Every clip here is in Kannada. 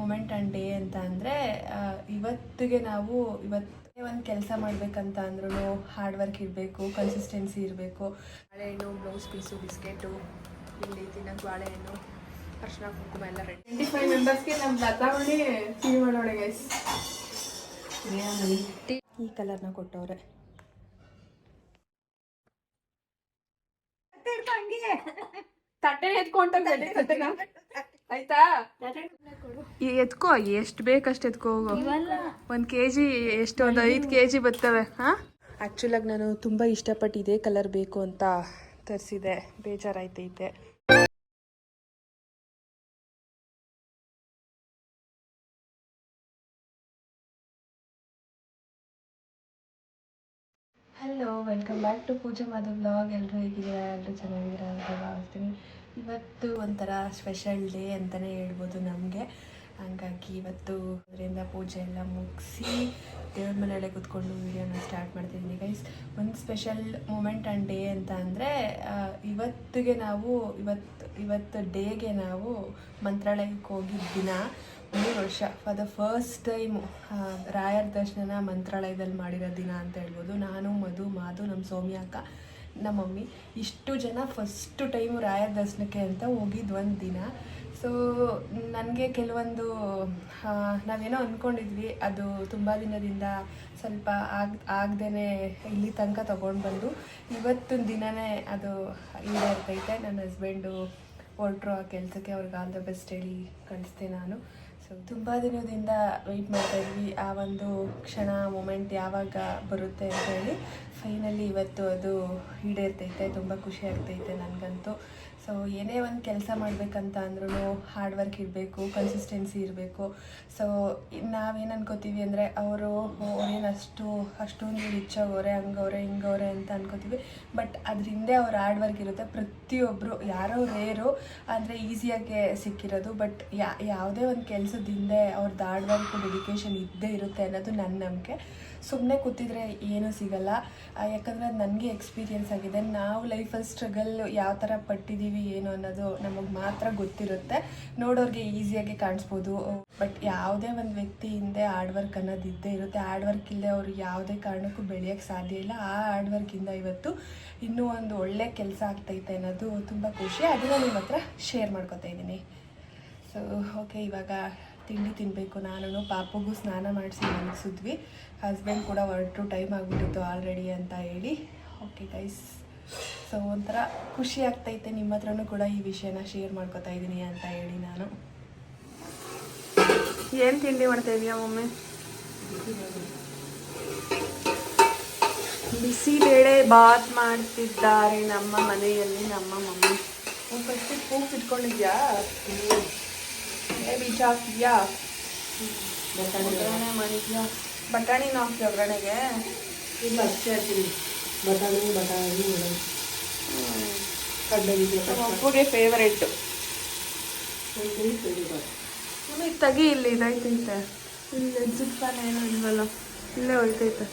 ಮೂಮೆಂಟ್ ಆ್ಯಂಡ್ ಡೇ ಅಂತ ಅಂದರೆ ಇವತ್ತಿಗೆ ನಾವು ಒಂದು ಕೆಲಸ ಮಾಡಬೇಕಂತ ಅಂದ್ರೂ ಹಾರ್ಡ್ ವರ್ಕ್ ಇರಬೇಕು, ಕನ್ಸಿಸ್ಟೆನ್ಸಿ ಇರಬೇಕು. ಬಾಳೆಹಣ್ಣು, ಬ್ಲೌಸ್ ಪೀಸು, ಬಿಸ್ಕೆಟು, ಇಲ್ಲಿ ತಿನ್ನೋದು ಬಾಳೆಹಣ್ಣು, ಅರ್ಶಿನ ಕುಂಕುಮ ಎಲ್ಲ ರೆಡಿ. 25 ಮೆಂಬರ್ಸ್ಗೆ ನಮ್ಮ ಲತಾವಣಿ ಸಿಹಿ ಮಾಡೋಣ ಗೈಸ್. ಈ ಕಲರ್ನ ಕೊಟ್ಟವ್ರೆ. ತಟ್ಟೆ ಎತ್ಕೊಂಡೋಗಿ ಆಯ್ತಾ, ಎತ್ಕೋ, ಎಷ್ಟು ಬೇಕಷ್ಟು ಎತ್ಕೋ ಹೋಗು. 1 kg ಎಷ್ಟು, ಒಂದು 5 kg ಬರ್ತವೆ. ಆ್ಯಕ್ಚುಲಾಗಿ ನಾನು ತುಂಬ ಇಷ್ಟಪಟ್ಟು ಇದೇ ಕಲರ್ ಬೇಕು ಅಂತ ತರಿಸಿದೆ, ಬೇಜಾರಾಯ್ತೈತೆ. Hello, welcome back to Pooja Madhav vlog. ಎಲ್ಲರೂ ಹೇಗಿದ್ದೀರಾ? ಎಲ್ಲರೂ ಚೆನ್ನಾಗಿದ್ದೀರಾ ಅಂತ ಭಾವಿಸ್ತೀನಿ. ಇವತ್ತು ಒಂಥರ ಸ್ಪೆಷಲ್ ಡೇ ಅಂತಲೇ ಹೇಳ್ಬೋದು ನಮಗೆ. ಹಂಗಾಗಿ ಇವತ್ತು ಅದರಿಂದ ಪೂಜೆ ಎಲ್ಲ ಮುಗಿಸಿ ದೇವ್ರ ಮನೆಯಲ್ಲೇ ಕೂತ್ಕೊಂಡು ವೀಡಿಯೋನ ಸ್ಟಾರ್ಟ್ ಮಾಡ್ತಿದ್ದೀನಿ ಗೈಸ್. ಒಂದು ಸ್ಪೆಷಲ್ ಮೂಮೆಂಟ್ ಆ್ಯಂಡ್ ಡೇ ಅಂತ ಅಂದರೆ ಇವತ್ತು ಡೇಗೆ ನಾವು ಮಂತ್ರಾಲಯಕ್ಕೆ ಹೋಗಿದ್ದ ದಿನ 3 ವರ್ಷ. ಫಾರ್ ದ ಫಸ್ಟ್ ಟೈಮು ರಾಯರ ದರ್ಶನ ಮಂತ್ರಾಲಯದಲ್ಲಿ ಮಾಡಿರೋ ದಿನ ಅಂತ ಹೇಳ್ಬೋದು. ನಾನು, ಮಾಧು, ನಮ್ಮ ಸೌಮ್ಯ ಅಕ್ಕ, ನಮ್ಮ ಮಮ್ಮಿ, ಇಷ್ಟು ಜನ ಫಸ್ಟು ಟೈಮು ರಾಯರ ದರ್ಶನಕ್ಕೆ ಅಂತ ಹೋಗಿದ್ದು ಒಂದು ದಿನ. ಸೊ ನನಗೆ ಕೆಲವೊಂದು ನಾವೇನೋ ಅಂದ್ಕೊಂಡಿದ್ವಿ, ಅದು ತುಂಬ ದಿನದಿಂದ ಸ್ವಲ್ಪ ಆಗದೇ ಇಲ್ಲಿ ತನಕ ತೊಗೊಂಡು ಬಂದು ಇವತ್ತಿನ ದಿನವೇ ಅದು ಈಡೇರ್ತೈತೆ. ನನ್ನ ಹಸ್ಬೆಂಡು ಹೊರಟ್ರು ಆ ಕೆಲಸಕ್ಕೆ, ಅವ್ರಿಗೆ ಆಲ್ ದ ಬೆಸ್ಟ್ ಹೇಳಿ ಕಳಿಸ್ದೆ ನಾನು. ಸೊ ತುಂಬ ದಿನದಿಂದ ವೆಯ್ಟ್ ಮಾಡ್ತಾಯಿದ್ವಿ, ಆ ಒಂದು ಕ್ಷಣ ಮೂಮೆಂಟ್ ಯಾವಾಗ ಬರುತ್ತೆ ಅಂತ ಹೇಳಿ. ಫೈನಲಿ ಇವತ್ತು ಅದು ಈಡೇರ್ತೈತೆ. ತುಂಬ ಖುಷಿ ಆಗ್ತೈತೆ ನನಗಂತೂ. ಸೊ ಏನೇ ಒಂದು ಕೆಲಸ ಮಾಡಬೇಕಂತ ಅಂದ್ರೂ ಹಾರ್ಡ್ ವರ್ಕ್ ಇರಬೇಕು, ಕನ್ಸಿಸ್ಟೆನ್ಸಿ ಇರಬೇಕು. ಸೊ ನಾವೇನು ಅನ್ಕೋತೀವಿ ಅಂದರೆ ಅವ್ರೇನು ಅಷ್ಟೊಂದು ರಿಚ್ ಆಗವ್ರೆ, ಹಿಂಗವ್ರೆ ಅಂತ ಅನ್ಕೋತೀವಿ. ಬಟ್ ಅದ್ರ ಹಿಂದೆ ಅವ್ರ ಹಾರ್ಡ್ ವರ್ಕ್ ಇರುತ್ತೆ. ಪ್ರತಿಯೊಬ್ಬರು ಯಾರೋ ರೇರು ಅಂದರೆ ಈಸಿಯಾಗೆ ಸಿಕ್ಕಿರೋದು. ಬಟ್ ಯಾವುದೇ ಒಂದು ಕೆಲಸದ ಹಿಂದೆ ಅವ್ರದ್ದು ಹಾರ್ಡ್ ವರ್ಕ್, ಡೆಡಿಕೇಶನ್ ಇದ್ದೇ ಇರುತ್ತೆ ಅನ್ನೋದು ನನ್ನ ನಂಬಿಕೆ. ಸುಮ್ಮನೆ ಕೂತಿದ್ರೆ ಏನೂ ಸಿಗಲ್ಲ. ಯಾಕಂದರೆ ಅದು ನನಗೆ ಎಕ್ಸ್ಪೀರಿಯೆನ್ಸ್ ಆಗಿದೆ. ನಾವು ಲೈಫಲ್ಲಿ ಸ್ಟ್ರಗಲ್ ಯಾವ ಥರ ಪಟ್ಟಿದ್ದೀವಿ ಏನು ಅನ್ನೋದು ನಮಗೆ ಮಾತ್ರ ಗೊತ್ತಿರುತ್ತೆ. ನೋಡೋರಿಗೆ ಈಸಿಯಾಗಿ ಕಾಣಿಸ್ಬೋದು, ಬಟ್ ಯಾವುದೇ ಒಂದು ವ್ಯಕ್ತಿ ಹಿಂದೆ ಹಾರ್ಡ್ ವರ್ಕ್ ಅನ್ನೋದು ಇದ್ದೇ ಇರುತ್ತೆ. ಹಾರ್ಡ್ ವರ್ಕ್ ಇಲ್ಲದೆ ಅವರು ಯಾವುದೇ ಕಾರಣಕ್ಕೂ ಬೆಳೆಯೋಕ್ಕೆ ಸಾಧ್ಯ ಇಲ್ಲ. ಆ ಹಾರ್ಡ್ ವರ್ಕಿಂದ ಇವತ್ತು ಇನ್ನೂ ಒಂದು ಒಳ್ಳೆ ಕೆಲಸ ಆಗ್ತೈತೆ ಅನ್ನೋದು ತುಂಬ ಖುಷಿ. ಅದನ್ನು ನಿಮ್ಮ ಹತ್ರ ಶೇರ್ ಮಾಡ್ಕೊತಾ ಇದ್ದೀನಿ. ಸೊ ಓಕೆ, ಇವಾಗ ತಿಂಡಿ ತಿನ್ನಬೇಕು. ನಾನು ಪಾಪುಗೂ ಸ್ನಾನ ಮಾಡಿಸಿ ಮಲಗಿಸಿದ್ವಿ. ಹಸ್ಬೆಂಡ್ ಕೂಡ ಹೊರಟು, ಟೈಮ್ ಆಗಿಬಿಟ್ಟಿತ್ತು ಆಲ್ರೆಡಿ ಅಂತ ಹೇಳಿ. ಓಕೆ ಗೈಸ್, ಸೊ ಒಂಥರ ಖುಷಿ ಆಗ್ತೈತೆ ನಿಮ್ಮ ಹತ್ರನೂ ಕೂಡ ಈ ವಿಷಯನ ಶೇರ್ ಮಾಡ್ಕೊತಾ ಇದ್ದೀನಿ ಅಂತ ಹೇಳಿ. ನಾನು ಏನು ತಿಂಡಿ ಮಾಡ್ತಾ ಇದೀಯಾ ಮಮ್ಮಿ? ಬಿಸಿಬೇಳೆ ಬಾತ್ ಮಾಡ್ತಿದ್ದಾರೆ ನಮ್ಮ ಮನೆಯಲ್ಲಿ ನಮ್ಮ ಮಮ್ಮಿ. ಫಸ್ಟ್ ಕೂಗ್ ಇಟ್ಕೊಂಡಿದ್ಯಾ? ಬೀಜ ಹಾಕಿದ್ಯಾ? ಒಗ್ಗರಣೆ ಮಾಡಿದ್ಯಾ? ಬಟಾಣಿನೂ ಹಾಕಿ ಒಗ್ಗರಣೆಗೆ? ಇಲ್ಲ, ಅಷ್ಟೇ ಹಾಕ್ತೀನಿ. ಬಟಾಣಿ ಕಡಲೆ ಬೀಜ. ಅಪ್ಪಗೆ ಫೇವರೇಟು. ಮಮ್ಮಿ ತೆಗಿ, ಇಲ್ಲಿ ಇದಾಯ್ತೈತೆ. ಇಲ್ಲಿ ಎಕ್ಸಿಟ್ ಫ್ಯಾನ್ ಏನೂ ಇಲ್ವಲ್ಲ, ಇಲ್ಲೇ ಹೋಯ್ತೈತೆ.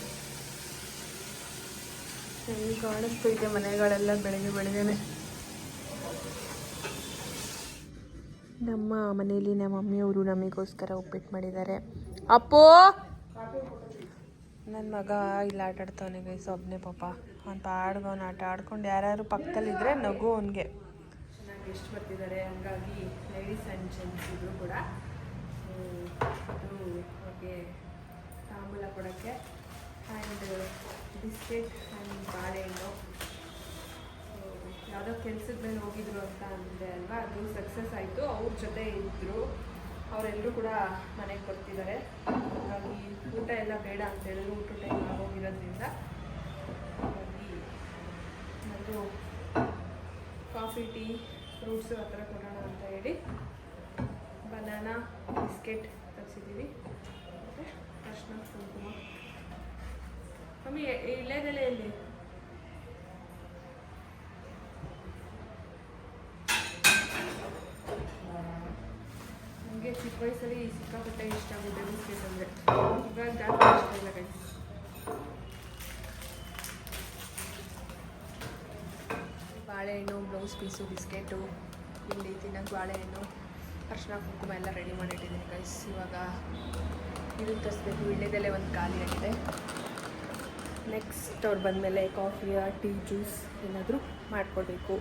ಹೆಂಗೆ ಕಾಣಿಸ್ತೈತೆ ಮನೆಗಳೆಲ್ಲ ಬೆಳಗ್ಗೆನೆ. ನಮ್ಮ ಮನೇಲಿ ನಮ್ಮ ಮಮ್ಮಿಯವರು ನಮಗೋಸ್ಕರ ಉಪ್ಪಿಟ್ಟು ಮಾಡಿದ್ದಾರೆ. ಅಪ್ಪು, ನನ್ನ ಮಗ ಇಲ್ಲಿ ಆಟ ಆಡ್ತಾವನೆ ಗೈಸ್, ಒಬ್ಬನೇ ಪಾಪ. ಅಂತ ಆಟ ಆಡ್ಕೊಂಡು ಯಾರ್ಯಾರು ಪಕ್ಕದಲ್ಲಿದ್ದರೆ ನಗು ಅವನಿಗೆ. ಚೆನ್ನಾಗಿ ಎಷ್ಟು ಬರ್ತಿದ್ದಾರೆ, ಹಂಗಾಗಿ ಲೇಡೀಸ್ ಆ್ಯಂಡ್ ಜೆಂಟ್ಸ್ ಇಬ್ಬರು ಕೂಡ. ಅದು ಅವ್ರಿಗೆ ತಾಂಬೂಲ ಕೊಡೋಕ್ಕೆ. ಆ್ಯಂಡ್ ಬಿಸ್ಕೆಟ್ ಆ್ಯಂಡ್ ಬಾಳೆಹಣ್ಣು. ಯಾವುದೋ ಕೆಲಸದ ಮೇಲೆ ಹೋಗಿದ್ರು ಅಂತ ಅಂದೆ ಅಲ್ವಾ, ಅದು ಸಕ್ಸಸ್ ಆಯಿತು. ಅವ್ರ ಜೊತೆ ಇದ್ದರು, ಅವರೆಲ್ಲರೂ ಕೂಡ ಮನೆಗೆ ಬರ್ತಿದ್ದಾರೆ. ಹಾಗಾಗಿ ಊಟ ಎಲ್ಲ ಬೇಡ ಅಂತ ಹೇಳಿದ್ರು, ಊಟ ಟೈಮ್ ಆಗೋಗಿರೋದ್ರಿಂದ. ಹಾಗಾಗಿ ನಾವು ಕಾಫಿ, ಟೀ, ಫ್ರೂಟ್ಸು ಆ ಥರ ಕೊಡೋಣ ಅಂತ ಹೇಳಿ ಬನಾನಾ, ಬಿಸ್ಕೆಟ್ ತರಿಸಿದ್ದೀವಿ. ಮತ್ತು ಅರ್ಶಿನ ಕುಂಕುಮ. ಮಮ್ಮಿ ಇಳೆದೆಲೆಯಲ್ಲಿ ನನಗೆ ಚಿಕ್ಕ ವಯಸ್ಸಲ್ಲಿ ಸಿಕ್ಕಾಪಟ್ಟೆ ಇಷ್ಟ ಆಗುತ್ತೆ ಬಿಸ್ಕೆಟ್ ಅಂದರೆ. ಇವಾಗ ಜಾಸ್ತಿ ಇಷ್ಟ ಇಲ್ಲ ಗೈಸ್. ಬಾಳೆಹಣ್ಣು, ಬ್ಲೌಸ್ ಪೀಸು, ಬಿಸ್ಕೆಟು, ಇಲ್ಲಿ ತಿನ್ನೋದು ಬಾಳೆಹಣ್ಣು, ಅರ್ಶಿನ ಕುಂಕುಮ ಎಲ್ಲ ರೆಡಿ ಮಾಡಿಟ್ಟಿದ್ದೀನಿ ಗೈಸ್. ಗೈಸ್. ಇವಾಗ ಇದು ತರಿಸ್ಬೇಕು. ವೀಳ್ಯದೆಲೆ ಒಂದು ಖಾಲಿಯಾಗಿದೆ. ನೆಕ್ಸ್ಟ್ ಅವ್ರು ಬಂದಮೇಲೆ ಕಾಫಿಯ ಟೀ ಜ್ಯೂಸ್ ಏನಾದರೂ ಮಾಡಿಕೊಡ್ಬೇಕು.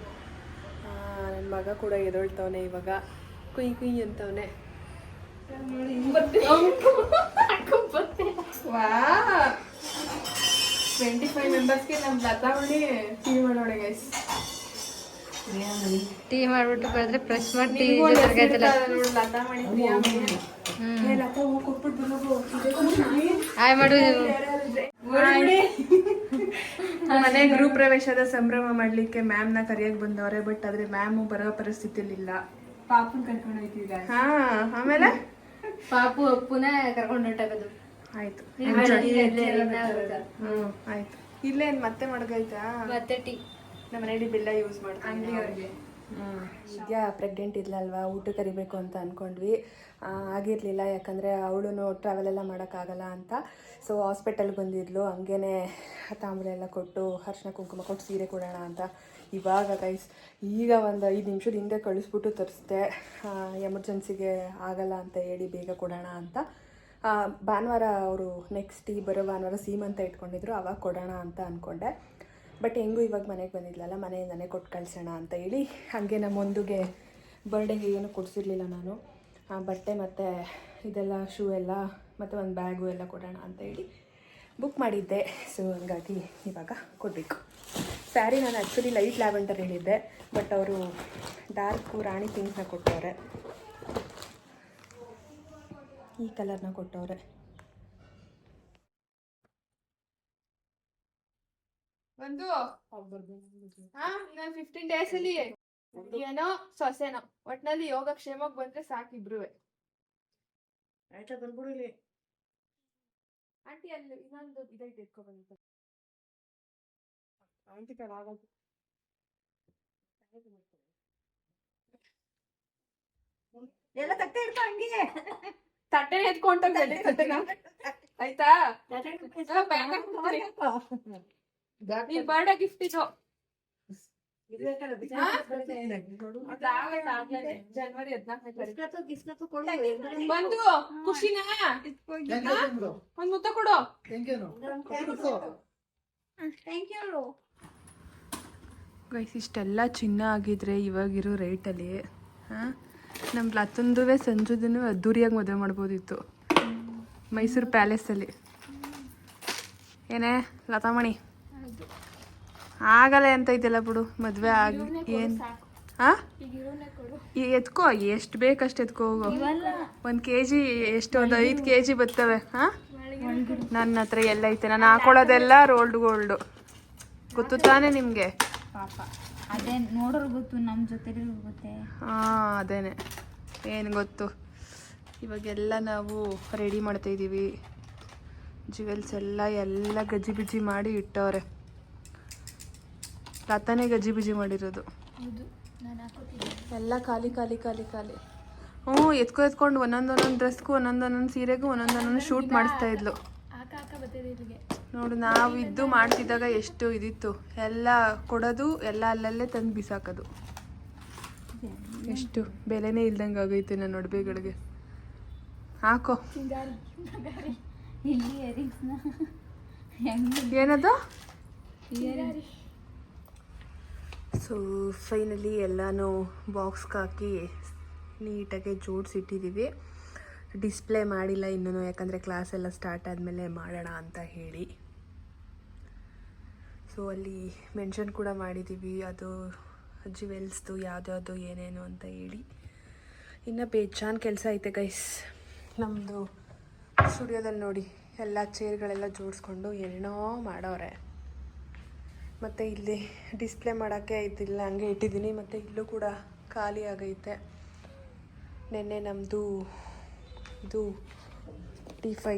ನನ್ನ ಮಗ ಕೂಡ ಎದೊಳ್ತವನೆ ಇವಾಗ. ಕುಯ್ ಕುಯ್ ಅಂತವನೆ. 25 ಮೆಂಬರ್ಸ್ಗೆ ನಮ್ಮ ಲತಾವಣಿ ಟೀ ಮಾಡೋಣ ಗೈಸ್. ಟೀ ಮಾಡ್ಬಿಟ್ಟು ಬಂದ್ರೆ ಫ್ರೆಶ್ ಮಾಡಿ ಲತಾವಣಿ ಹಾಯ್ ಮಾಡು. ಮನೆ ಗೃಹ ಪ್ರವೇಶದ ಸಂಭ್ರಮ ಮಾಡ್ಲಿಕ್ಕೆ ಮ್ಯಾಮ್ನ ಕರಿಯಕ್ಕೆ ಬಂದವ್ರೆ. ಬಟ್ ಆದ್ರೆ ಮ್ಯಾಮ್ ಬರೋ ಪರಿಸ್ಥಿತಿಯಲ್ಲಿ ಇಲ್ಲ. ಪಾಪನ್ ಕರ್ಕೊಂಡು ಹೋಗ್ತೀವಿ. ಹಾ, ಆಮೇಲೆ ಪಾಪು ಅಪ್ಪುನ ಕರ್ಕೊಂಡು ಹೊಂಟಾಗದು. ಆಯ್ತು. ಹ್ಮ್ ಆಯ್ತು. ಇಲ್ಲೇನ್ ಮತ್ತೆ ಮಡಗೈತಾ? ಮತ್ತೆ ಟೀ ನಮ್ಮ ಮನೇಲಿ ಬಿಲ್ಲ ಯೂಸ್ ಮಾಡ್ತೀವಿ. ಈಗ ಪ್ರೆಗ್ನೆಂಟ್ ಇಲ್ಲಲ್ವಾ, ಊಟ ಕರಿಬೇಕು ಅಂತ ಅಂದ್ಕೊಂಡ್ವಿ. ಆಗಿರಲಿಲ್ಲ, ಯಾಕಂದರೆ ಅವಳು ಟ್ರಾವೆಲ್ ಎಲ್ಲ ಮಾಡೋಕ್ಕಾಗಲ್ಲ ಅಂತ. ಸೊ ಹಾಸ್ಪಿಟಲ್ಗೆ ಬಂದಿದ್ಲು. ಹಂಗೇ ತಾಂಬೂಲ ಎಲ್ಲ ಕೊಟ್ಟು ಅರ್ಶಿನ ಕುಂಕುಮ ಕೊಟ್ಟು ಸೀರೆ ಕೊಡೋಣ ಅಂತ. ಇವಾಗ ಗೈಸ್ ಈಗ ಒಂದು 5 ನಿಮಿಷದ ಹಿಂದೆ ಕಳಿಸ್ಬಿಟ್ಟು ತರಿಸ್ದೆ. ಎಮರ್ಜೆನ್ಸಿಗೆ ಆಗಲ್ಲ ಅಂತ ಹೇಳಿ ಬೇಗ ಕೊಡೋಣ ಅಂತ. ಭಾನುವಾರ ಅವರು ನೆಕ್ಸ್ಟ್ ಬರೋ ಭಾನುವಾರ ಸೀಮಂತ ಇಟ್ಕೊಂಡಿದ್ರು, ಅವಾಗ ಕೊಡೋಣ ಅಂತ ಅಂದ್ಕೊಂಡೆ. ಬಟ್ ಹೆಂಗೂ ಇವಾಗ ಮನೆಗೆ ಬಂದಿದ್ಲಲ್ಲ, ಮನೆಯಿಂದನೇ ಕೊಟ್ಟು ಕಳಿಸೋಣ ಅಂತ ಹೇಳಿ ಹಾಗೆ ನಮ್ಮ ಒಂದುಗೆ ಬರ್ಡೇಗೆ ಏನು ಕೊಡಿಸಿರ್ಲಿಲ್ಲ ನಾನು. ಬಟ್ಟೆ ಮತ್ತು ಇದೆಲ್ಲ ಶೂ ಎಲ್ಲ ಮತ್ತು ಒಂದು ಬ್ಯಾಗು ಎಲ್ಲ ಕೊಡೋಣ ಅಂತ ಹೇಳಿ ಬುಕ್ ಮಾಡಿದ್ದೆ. ಸೊ ಹಂಗಾಗಿ ಇವಾಗ ಕೊಡಬೇಕು. ಸ್ಯಾರಿ ನಾನು ಆ್ಯಕ್ಚುಲಿ ಲೈಟ್ ಲ್ಯಾವೆಂಡರ್ ಹೇಳಿದ್ದೆ, ಬಟ್ ಅವರು ಡಾರ್ಕು ರಾಣಿ ಪಿಂಕ್ನ ಕೊಟ್ಟವ್ರೆ. ಈ ಕಲರ್ನ ಕೊಟ್ಟವ್ರೆ. ಒಂದು ಇನ್ನೊಂದು 15 ಡೇಸ್ ಅಲ್ಲಿ ಏನೋ ಸೊಸೆನೋ ಒಟ್ನಲ್ಲಿ ಯೋಗಕ್ಷೇಮಕ್ಕೆ ಬಂದ್ರೆ ಸಾಕಿಬ್ರು. ಆಯ್ತಾ ಬಂದ್ಬಿಡಿ. ಆಂಟಿ ಅಲ್ಲಿ ಇನ್ನೊಂದು ಇದೈತೆ ಎತ್ಕೊ ಬಂದು. ಆಂಟಿ ಕಡೆ ಆಗೋದು ಎಲ್ಲ ತಟ್ಟೆ ಇಡ್ತಾ ಹಂಗೆ ತಟ್ಟೆ ಎತ್ಕೊಂಡ ಆಯ್ತಾ. ನೀನ್ ಬರ್ಡೇ ಗಿಫ್ಟ್ ಇದು. ಜನವರಿ 14 ಬಂದು ಖುಷಿನಾ? ಒಂದ್ ಮುತ್ತ ಕೊಡು. ಗೈಸ್ ಇಷ್ಟೆಲ್ಲ ಚಿನ್ನ ಆಗಿದ್ರೆ ಇವಾಗಿರೋ ರೇಟಲ್ಲಿ ನಮ್ಮ ಲತ್ತಂದುವೆ ಸಂಜುದೂ ಅದ್ದೂರಿಯಾಗಿ ಮದುವೆ ಮಾಡ್ಬೋದಿತ್ತು ಮೈಸೂರು ಪ್ಯಾಲೇಸಲ್ಲಿ. ಏನೇ ಲತಾಮಣಿ ಆಗಲ್ಲ ಅಂತ ಐತೆಲ್ಲ ಬಿಡು ಮದುವೆ ಆಗಿ. ಏನು ಹಾಂ ಎತ್ಕೋ, ಎಷ್ಟು ಬೇಕಷ್ಟು ಎತ್ಕೋ ಹೋಗು. 1 kg ಎಷ್ಟು, ಒಂದು 5 kg ಬರ್ತವೆ. ಹಾಂ ನನ್ನ ಹತ್ರ ಎಲ್ಲ ಐತೆ, ನಾನು ಹಾಕೊಳ್ಳೋದೆಲ್ಲ ರೋಲ್ಡ್ ಗೋಲ್ಡು. ಗೊತ್ತು ತಾನೇ ನಿಮಗೆ? ಪಾಪ ಅದೇ ನೋಡೋರು ಗೊತ್ತು, ನಮ್ಮ ಜೊತೆ ಗೊತ್ತೆ. ಹಾಂ ಅದೇನೆ, ಏನು ಗೊತ್ತು. ಇವಾಗೆಲ್ಲ ನಾವು ರೆಡಿ ಮಾಡ್ತಾಯಿದ್ದೀವಿ. ಜ್ಯುವೆಲ್ಸ್ ಎಲ್ಲ ಗಜ್ಜಿ ಬಿಜ್ಜಿ ಮಾಡಿ ಇಟ್ಟವ್ರೆ. ಲತಾನೇ ಗಜ್ಜಿ ಬಿಜ್ಜಿ ಮಾಡಿರೋದು. ಎಲ್ಲ ಖಾಲಿ ಖಾಲಿ ಖಾಲಿ ಖಾಲಿ. ಹ್ಞೂ ಎತ್ಕೊಂಡು ಒಂದೊಂದು ಡ್ರೆಸ್ಗೂ ಒಂದೊಂದು ಸೀರೆಗೂ ಒಂದೊಂದು ಶೂಟ್ ಮಾಡಿಸ್ತಾ ಇದ್ಲು ನೋಡು. ನಾವು ಇದ್ದು ಮಾಡ್ತಿದ್ದಾಗ ಎಷ್ಟು ಇದಿತ್ತು, ಎಲ್ಲ ಕೊಡೋದು, ಎಲ್ಲ ಅಲ್ಲಲ್ಲೇ ತಂದು ಬಿಸಾಕೋದು. ಎಷ್ಟು ಬೆಲೆನೇ ಇಲ್ದಂಗೆ ಆಗೈತೆ ನನ್ನ ಒಡವೆಗಳಿಗೆ. ಹಾಕೋ ಏನದು. ಸೊ ಫೈನಲಿ ಎಲ್ಲನೂ ಬಾಕ್ಸ್ಗೆ ಹಾಕಿ ನೀಟಾಗಿ ಜೋಡಿಸಿಟ್ಟಿದ್ದೀವಿ. ಡಿಸ್ಪ್ಲೇ ಮಾಡಿಲ್ಲ ಇನ್ನೂ, ಯಾಕಂದರೆ ಕ್ಲಾಸ್ ಎಲ್ಲ ಸ್ಟಾರ್ಟ್ ಆದಮೇಲೆ ಮಾಡೋಣ ಅಂತ ಹೇಳಿ. ಸೊ ಅಲ್ಲಿ ಮೆನ್ಷನ್ ಕೂಡ ಮಾಡಿದ್ದೀವಿ ಅದು ಜ್ಯುವೆಲ್ಸ್ದು ಯಾವ್ದ್ಯಾವುದು ಏನೇನು ಅಂತ ಹೇಳಿ. ಇನ್ನು ಬೇಜಾನ್ ಕೆಲಸ ಐತೆ ಗೈಸ್ ನಮ್ಮದು ಸ್ಟುಡಿಯೋದಲ್ಲಿ. ನೋಡಿ ಎಲ್ಲ ಚೇರ್ಗಳೆಲ್ಲ ಜೋಡಿಸ್ಕೊಂಡು ಏನೇನೋ ಮಾಡವ್ರೆ. ಮತ್ತು ಇಲ್ಲಿ ಡಿಸ್ಪ್ಲೇ ಮಾಡೋಕ್ಕೆ ಇದಿಲ್ಲ, ಹಂಗೆ ಇಟ್ಟಿದ್ದೀನಿ. ಮತ್ತು ಇಲ್ಲೂ ಕೂಡ ಖಾಲಿ ಆಗೈತೆ. ನೆನ್ನೆ ನಮ್ಮದು ಇದು T5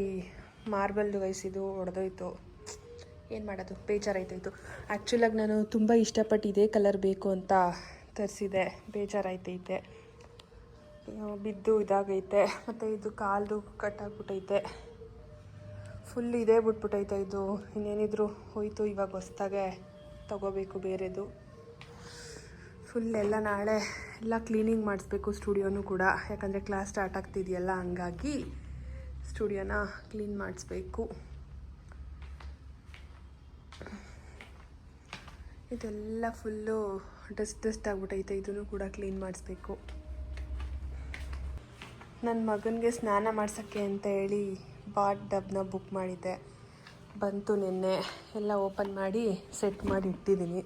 ಮಾರ್ಬಲ್ದು ಗೈಸ್, ಇದು ಹೊಡೆದೋಯ್ತು. ಏನು ಮಾಡೋದು, ಬೇಜಾರಾಯ್ತಾಯಿತ್ತು. ಆ್ಯಕ್ಚುಲಾಗಿ ನಾನು ತುಂಬ ಇಷ್ಟಪಟ್ಟು ಇದೇ ಕಲರ್ ಬೇಕು ಅಂತ ತರಿಸಿದೆ. ಬೇಜಾರಾಯ್ತೈತೆ, ಬಿದ್ದು ಇದಾಗೈತೆ. ಮತ್ತು ಇದು ಕಾಲ್ದು ಕಟ್ಟಾಗ್ಬಿಟ್ಟೈತೆ, ಫುಲ್ ಇದೇ ಬಿಟ್ಬಿಟ್ಟೈತೆ. ಇದು ಇನ್ನೇನಿದ್ರು ಹೋಯ್ತು. ಇವಾಗ ಹೊಸ್ದಾಗೆ ತಗೋಬೇಕು ಬೇರೆದು. ಫುಲ್ ಎಲ್ಲ ನಾಳೆ ಎಲ್ಲ ಕ್ಲೀನಿಂಗ್ ಮಾಡಿಸ್ಬೇಕು ಸ್ಟುಡಿಯೋನು ಕೂಡ, ಯಾಕಂದರೆ ಕ್ಲಾಸ್ ಸ್ಟಾರ್ಟ್ ಆಗ್ತಿದೆಯಲ್ಲ, ಹಂಗಾಗಿ ಸ್ಟುಡಿಯೋನ ಕ್ಲೀನ್ ಮಾಡಿಸ್ಬೇಕು. ಇದೆಲ್ಲ ಫುಲ್ಲು ಡಸ್ಟ್ ಆಗ್ಬಿಟ್ಟೈತೆ, ಇದನ್ನು ಕೂಡ ಕ್ಲೀನ್ ಮಾಡಿಸ್ಬೇಕು. ನನ್ನ ಮಗನಿಗೆ ಸ್ನಾನ ಮಾಡ್ಸೋಕ್ಕೆ ಅಂತ ಹೇಳಿ ಬಾತ್ ಟಬ್ನ ಬುಕ್ ಮಾಡಿದ್ದೆ, ಬಂತು ನಿನ್ನೆ. ಎಲ್ಲ ಓಪನ್ ಮಾಡಿ ಸೆಟ್ ಮಾಡಿ ಇಟ್ಟಿದ್ದೀನಿ.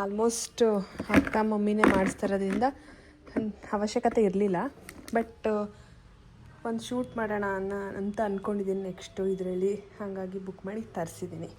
ಆಲ್ಮೋಸ್ಟ್ ಅಕ್ಕ ಮಮ್ಮಿನೇ ಮಾಡಿಸ್ತಿರೋದ್ರಿಂದ ಅವಶ್ಯಕತೆ ಇರಲಿಲ್ಲ, ಬಟ್ ಒಂದು ಶೂಟ್ ಮಾಡೋಣ ಅಂತ ಅಂದ್ಕೊಂಡಿದ್ದೀನಿ ನೆಕ್ಸ್ಟು ಇದರಲ್ಲಿ, ಹಾಗಾಗಿ ಬುಕ್ ಮಾಡಿ ತರಿಸಿದ್ದೀನಿ.